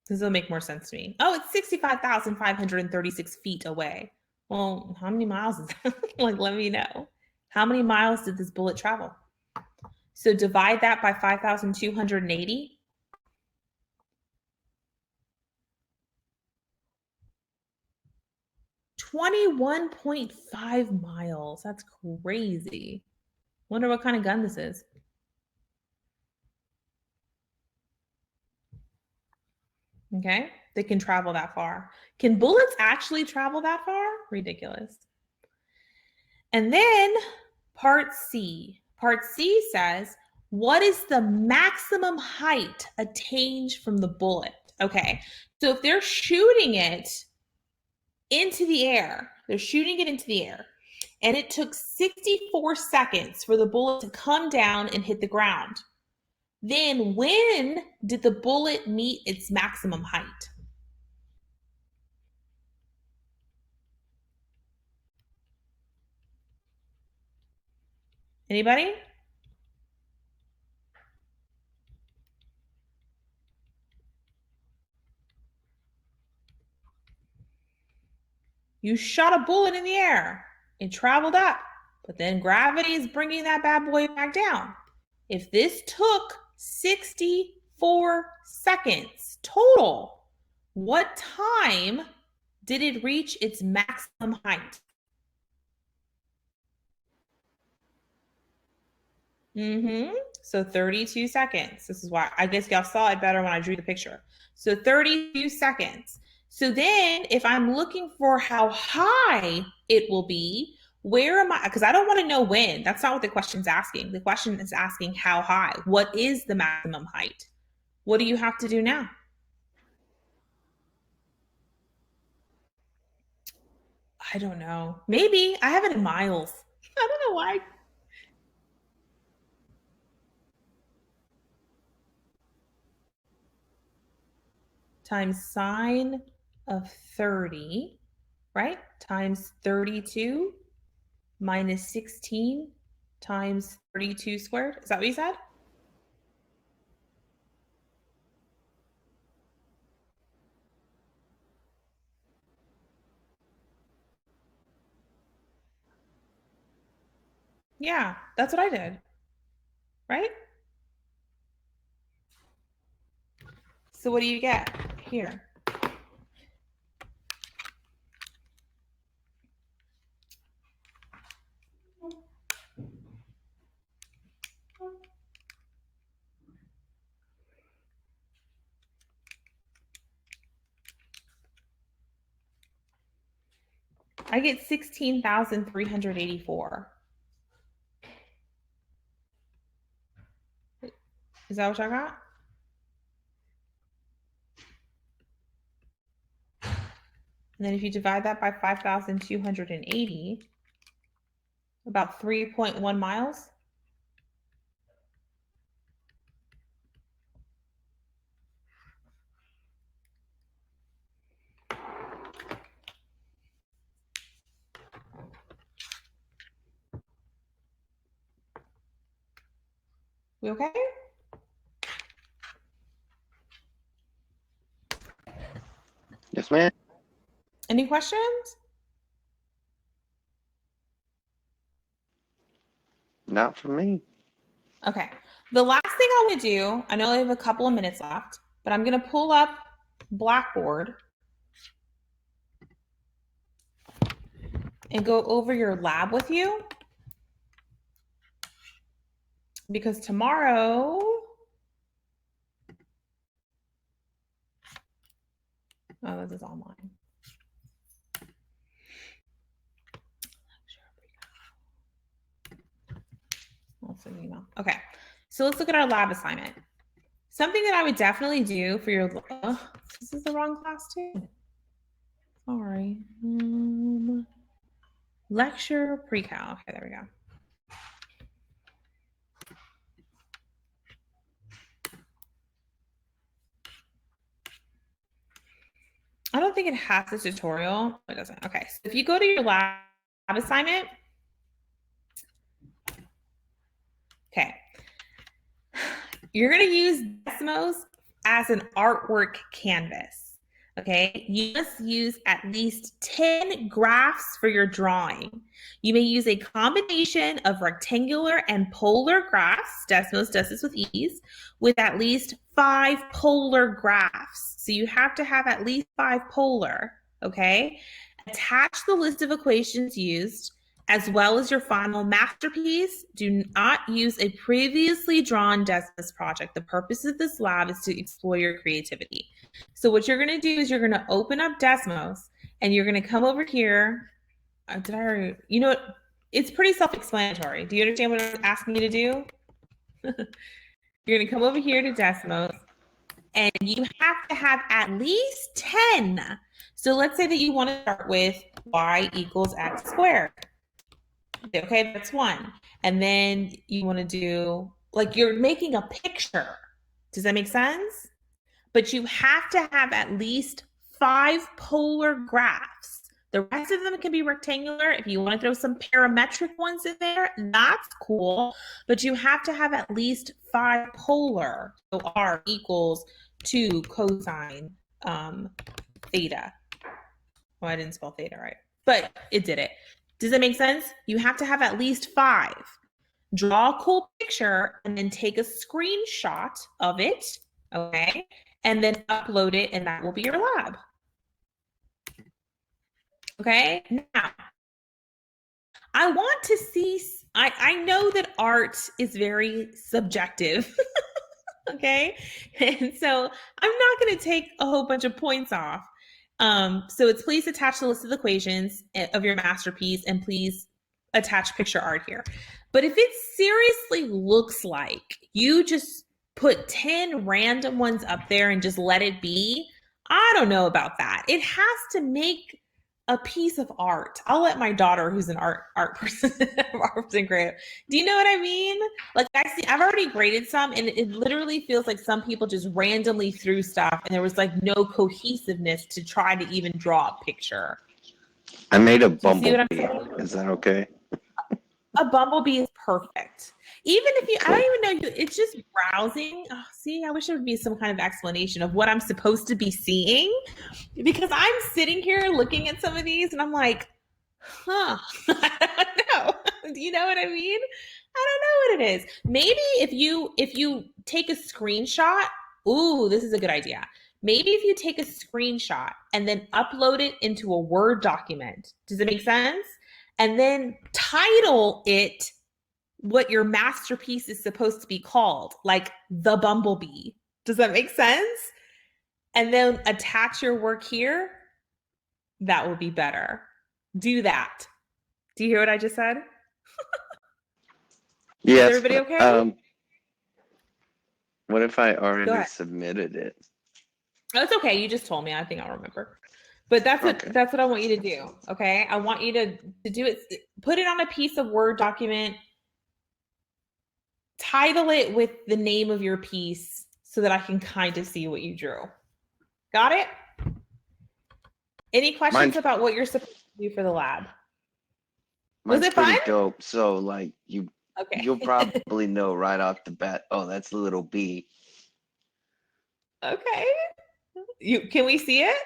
This will make more sense to me. Oh, it's 65,536 feet away. Well, how many miles is that? Like, let me know. How many miles did this bullet travel? So divide that by 5,280. $21.5 miles. That's crazy. Wonder what kind of gun this is. Okay, they can travel that far. Can bullets actually travel that far? Ridiculous. And then part C. Part C says, what is the maximum height attained from the bullet? Okay, so if they're shooting it into the air, and it took 64 seconds for the bullet to come down and hit the ground, then when did the bullet meet its maximum height? Anybody? You shot a bullet in the air. It traveled up, but then gravity is bringing that bad boy back down. If this took 64 seconds total, what time did it reach its maximum height? So 32 seconds. This is why I guess y'all saw it better when I drew the picture. So 32 seconds. So then if I'm looking for how high it will be, where am I? Because I don't want to know when. That's not what the question's asking. The question is asking how high. What is the maximum height? What do you have to do now? I don't know. Maybe. I have it in miles. I don't know why. Times sine of 30, right? Times 32 minus 16 times 32 squared. Is that what you said? Yeah, that's what I did. Right? So what do you get here? I get 16,384. Is that what I got? And then if you divide that by 5,280, about 3.1 miles. We okay? Yes, ma'am. Any questions? Not for me. Okay. The last thing I want to do, I know I have a couple of minutes left, but I'm going to pull up Blackboard and go over your lab with you. Because tomorrow, oh, this is online. Okay, so let's look at our lab assignment. Something that I would definitely do for your, this is the wrong class too. Sorry. Lecture pre-cal. Okay, there we go. I don't think it has this tutorial. It doesn't. Okay, so if you go to your lab assignment, okay, you're going to use Desmos as an artwork canvas. Okay, you must use at least 10 graphs for your drawing. You may use a combination of rectangular and polar graphs. Desmos does this with ease, with at least 5 polar graphs. So you have to have at least 5 polar, okay? Attach the list of equations used as well as your final masterpiece, do not use a previously drawn Desmos project. The purpose of this lab is to explore your creativity. So what you're going to do is you're going to open up Desmos and you're going to come over here. Did I already, you know what? It's pretty self-explanatory. Do you understand what I'm asking you to do? You're going to come over here to Desmos and you have to have at least 10. So let's say that you want to start with y equals x squared. Okay, that's one. And then you want to do, like, you're making a picture. Does that make sense? But you have to have at least 5 polar graphs. The rest of them can be rectangular. If you want to throw some parametric ones in there, that's cool. But you have to have at least 5 polar. So r equals 2 cosine theta. Well, I didn't spell theta right, but it did it. Does that make sense? You have to have at least 5. Draw a cool picture and then take a screenshot of it, okay? And then upload it, and that will be your lab. Okay, now I want to see, I know that art is very subjective, okay? And so I'm not going to take a whole bunch of points off. So it's please attach the list of equations of your masterpiece and please attach picture art here. But if it seriously looks like you just put 10 random ones up there and just let it be, I don't know about that. It has to make a piece of art. I'll let my daughter, who's an art person, grade. Do you know what I mean? Like I've already graded some, and it literally feels like some people just randomly threw stuff, and there was like no cohesiveness to try to even draw a picture. I made a bumblebee. Is that okay? A bumblebee is perfect. Even if you, I don't even know, it's just browsing. Oh, see, I wish there would be some kind of explanation of what I'm supposed to be seeing, because I'm sitting here looking at some of these and I'm like, I don't know. Do you know what I mean? I don't know what it is. Maybe if you take a screenshot, ooh, this is a good idea. Maybe if you take a screenshot and then upload it into a Word document, does it make sense? And then title it what your masterpiece is supposed to be called, like The Bumblebee. Does that make sense? And then attach your work here. That would be better. Do that. Do you hear what I just said? Yes. Is everybody okay? What if I already submitted it? Oh, it's okay. You just told me. I think I'll remember. But that's what I want you to do. Okay. I want you to do it. Put it on a piece of Word document. Title it with the name of your piece so that I can kind of see what you drew. Got it? Any questions about what you're supposed to do for the lab? Was it fun? Dope. So like you'll probably know right off the bat, oh, that's a little bee. Okay. Can we see it?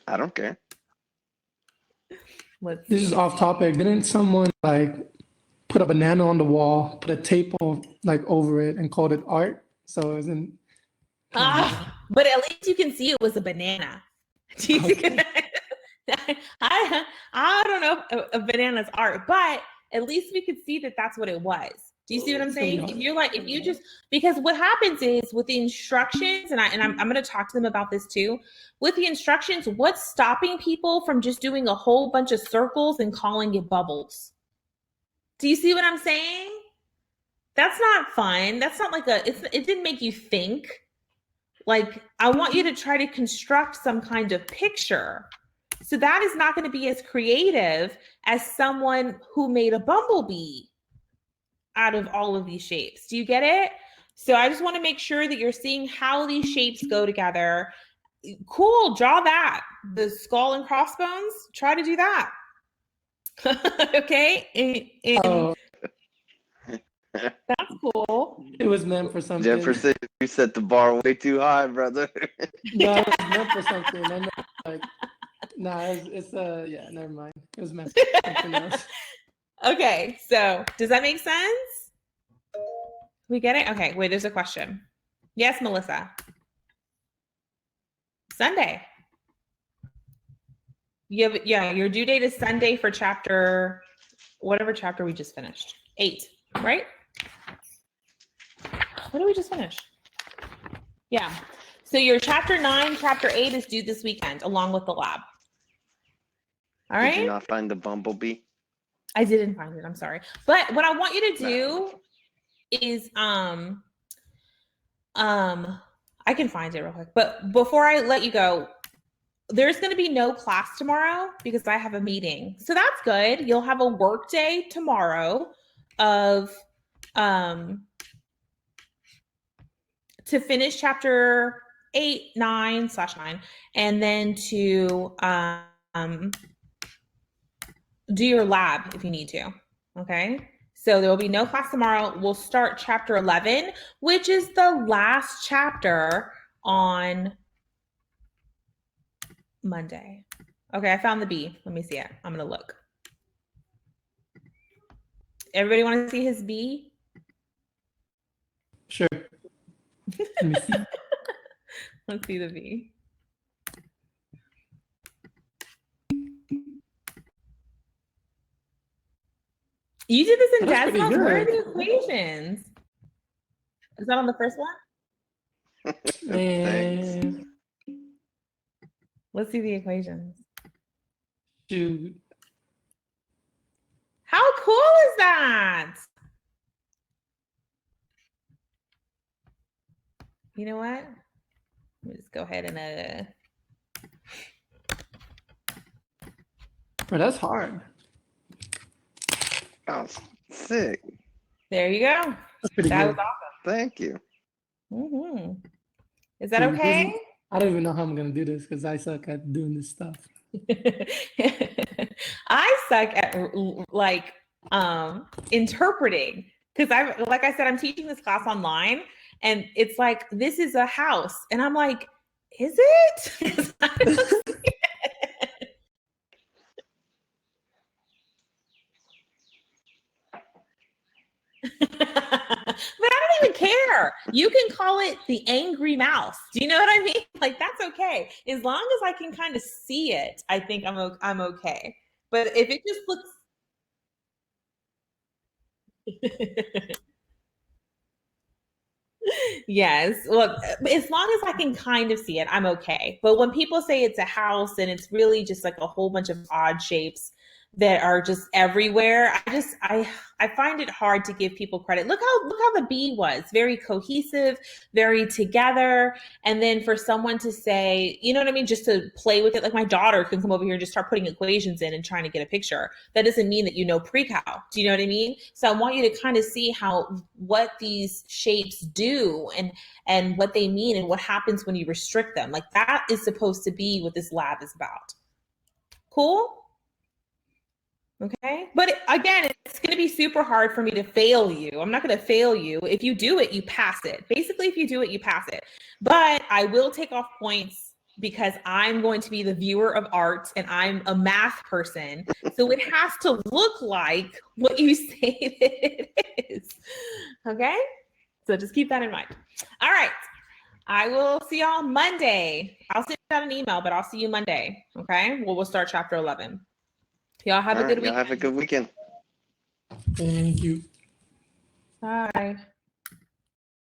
I don't care. This is off topic. Didn't someone like put a banana on the wall, put a tape over it, and called it art? So it isn't. But at least you can see it was a banana. I don't know if a banana's art, but at least we could see that that's what it was. Do you see what I'm saying? If you just, because what happens is with the instructions, and I'm going to talk to them about this too. With the instructions, what's stopping people from just doing a whole bunch of circles and calling it bubbles? Do you see what I'm saying? That's not fun. That's not like it didn't make you think. Like, I want you to try to construct some kind of picture. So that is not going to be as creative as someone who made a bumblebee out of all of these shapes. Do you get it? So I just want to make sure that you're seeing how these shapes go together. Cool, draw that. The skull and crossbones, try to do that. Okay? That's cool. It was meant for something. Jefferson, you set the bar way too high, brother. No, it was meant for something. I know, never mind. It was meant for something else. Okay, so does that make sense? We get it? Okay, wait, there's a question. Yes, Melissa. Sunday. Yeah, your due date is Sunday for whatever chapter we just finished. 8, right? What did we just finish? Yeah. So your chapter 9, chapter 8 is due this weekend along with the lab. All Did you right. not find the bumblebee? I didn't find it. I'm sorry. But what I want you to do is I can find it real quick. But before I let you go, there's going to be no class tomorrow because I have a meeting. So that's good. You'll have a work day tomorrow of to finish chapter 8, 9/9, and then to do your lab if you need to. Okay. So there will be no class tomorrow. We'll start chapter 11, which is the last chapter on Monday. Okay, I found the B. Let me see it. I'm going to look. Everybody want to see his B? Sure. Let me see. Let's see the B. You did this in That's pretty Desmos? Where are good. the equations? Is that on the first one? Thanks. And Let's see the equations. shoot. How cool is that? You know what? Let me just go ahead and Bro, that's hard. Oh, sick. there you go. That's pretty That good. was Thank you. awesome. Is that Dude, this okay? is- I don't even know how I'm gonna do this because I suck at doing this stuff. I suck at like interpreting because like I said, I'm teaching this class online and it's like this is a house and I'm like, is it? But I don't even care. You can call it the angry mouse. Do you know what I mean? Like that's okay. As long as I can kind of see it, I think I'm okay. But if it just looks yes, look, as long as I can kind of see it, I'm okay. But when people say it's a house and it's really just like a whole bunch of odd shapes that are just everywhere, I find it hard to give people credit. Look how the bee was, very cohesive, very together. And then for someone to say, you know what I mean, just to play with it, like my daughter can come over here and just start putting equations in and trying to get a picture. That doesn't mean that you know pre-cal. Do you know what I mean? So I want you to kind of see what these shapes do and what they mean and what happens when you restrict them. Like that is supposed to be what this lab is about. Cool? Okay. But again, it's going to be super hard for me to fail you. I'm not going to fail you. If you do it, you pass it. Basically, if you do it, you pass it. But I will take off points because I'm going to be the viewer of art and I'm a math person. So it has to look like what you say that it is. Okay. So just keep that in mind. All right. I will see y'all Monday. I'll send out an email, but I'll see you Monday. Okay. Well, we'll start chapter 11. Y'all have a good Y'all weekend. have a good weekend. Thank you. Bye.